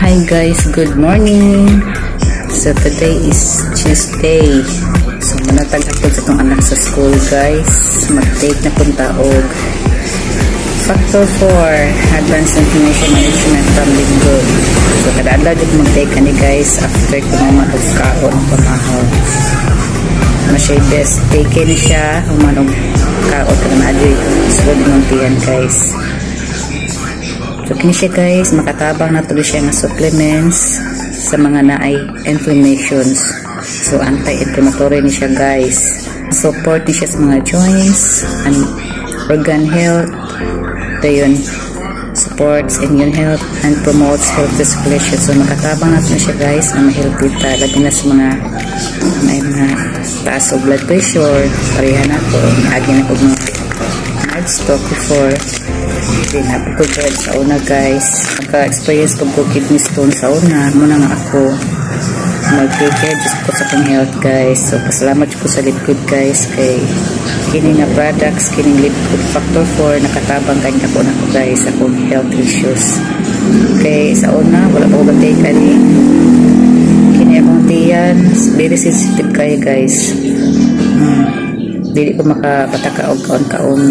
Hi guys, good morning. So today is Tuesday. So manatag ako sa itong anak sa school guys. Mag-take na punta og Factor 4 Advanced Information Management from Linggood. So kada adlaw dito mag-take ka ni guys after kumaman og kaon pamahaw. Masya best take ni siya human og kaon kada na adyo sugod ng tiyan guys. So kini siya guys, makatabang na tuloy siya ng supplements sa mga naay informations. So anti-inflammatory ni siya guys. Support ni siya sa mga joints and organ health. Ito yun, supports immune health and promotes healthy circulation. So makatabang na siya guys na ma-healthy talaga na sa mga may mga taas o blood pressure. Pareha na po, naagi na po mga stock before. Hindi na po sa una guys. Naka-experience po ko kidney stone sa una. Muna nga ako mag-take care just po sa akong health guys. So pasalamat po sa Lipgood guys kay kini nga products, kining Lipgood Factor 4 nakatabang kanya po na ko guys sa akong health issues. Okay, sa una wala pa ko ba-take kani kini akong tiyan very sensitive kayo guys. Dili ko makapataka og kaon-kaon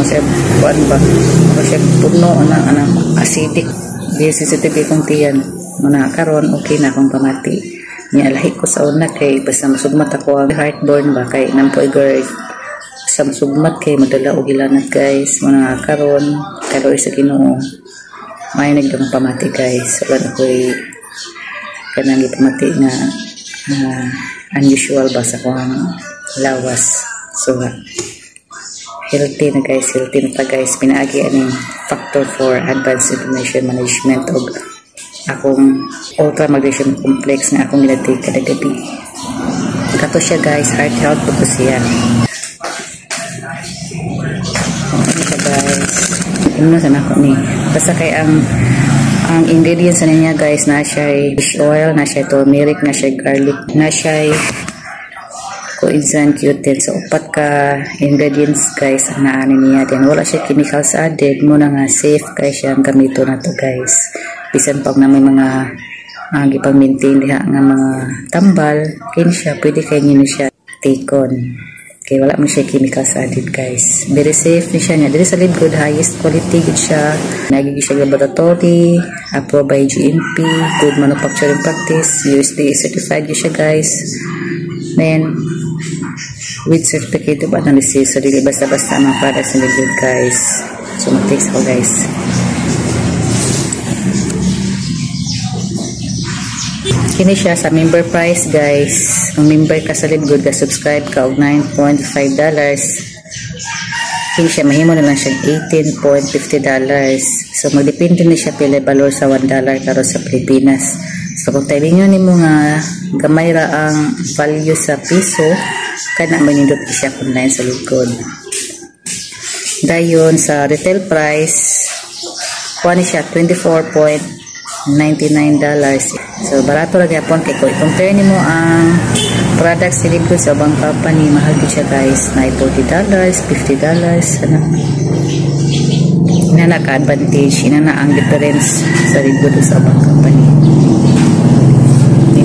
siya buwan ba o siya puno na acidic di sensitive akong tiyan muna karon okay na akong pamati niya lahi ko sa una kay basta masugmat ako ang heartburn ba kay nampoy girl basta masugmat kay madala og ilanat guys muna karon karoy sa Ginoo may nagdang pamati guys wala ako'y kanang pamati na unusual ba sa kong lawas so healthy na guys, healthy na ta guys. Pinaagi aning Factor 4 Advanced Information Management og akong Ultra Magnesium Complex na akong ginatake kada gabi. Kato siya guys, heart health po siya. Ano siya guys? Ano na ako ni? Basta kay ang ingredients na niya guys, na siya fish oil, na siya turmeric, na siya garlic, na siya coenzyme Q10. So upat ka ingredients guys ang naanin niya din wala siya chemicals added muna nga safe kay siya ang gamito na to guys bisan pag na may mga gipang maintain diha nga mga tambal kin siya pwede kay nyo siya take on kay wala man siya chemicals added guys very safe ni siya niya dili sa Lipgood highest quality gid siya nagigi siya laboratory approved by GMP good manufacturing practice USDA certified siya guys then with certificate of analysis so dili basta-basta ang mga products na Lipgood guys so mag-takes ako guys kini siya sa member price guys kung member ka sa Lipgood ka subscribe ka og $9.5 kini siya mahimo na lang siya $18.50 so magdepende na siya pila valor sa $1 karo sa Pilipinas so kung tayo nimo nga gamay ra ang value sa piso kana manindot siya online sa Lipgood dayon sa retail price kuha ni siya $24.99 so barato ra gyapon kay kung compare nimo ang products sa Lipgood sa ubang company mahal gid siya guys na $40 $50 ano ina ka advantage ina na ang difference sa Lipgood sa ubang company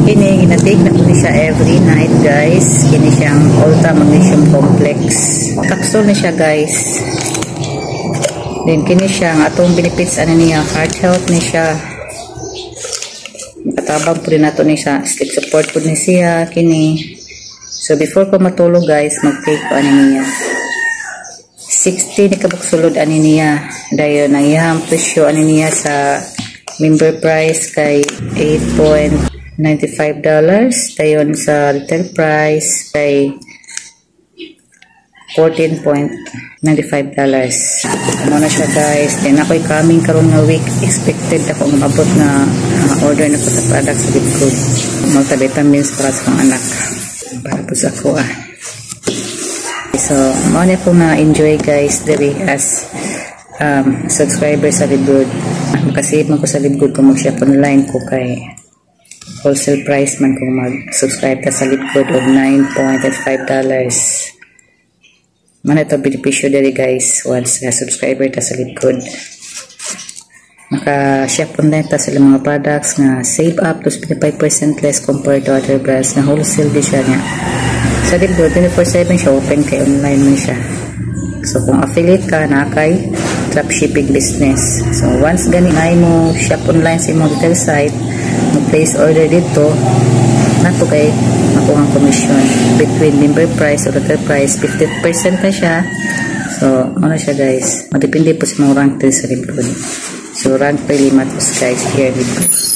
kini ginatake na po siya every night guys kini siyang Ultra Magnesium Complex capsule na siya guys then kini siya ang atong benefits ano niya heart health ni siya katabang po rin nato ni siya sleep support po ni siya kini so before ko matulog guys mag-take ko ano niya 60 ni kabuksulod ano niya dayon ang iyang presyo ano niya sa member price kay $8.95 dayon sa retail price kay $14.95 ano na siya guys then ako'y coming karon nga week expected ako umabot na order na ko sa products sa Lipgood multivitamins para sa kong anak para po sa ako so mauna ko na enjoy guys diri as subscriber sa Lipgood makasave man ko sa Lipgood kung mag-shop online ko kay wholesale price man kung mag-subscribe ka sa Lipgood og $9.5 man ito benepisyo diri guys once na subscriber ka sa Lipgood Naka-shop online ta sila mga products nga save up to 75% less compared to other brands na wholesale di siya niya. Sa dito 24/7 siya, open kay online man siya. So kung affiliate ka na kay dropshipping business, so once gani ay mo shop online sa imong retail site, mo place order dito, nato kay makuha ang commission between member price or retail price 50% na siya. So ano siya guys, madepende po sa mga rank sa libro. So rank 3 matters guys here dito.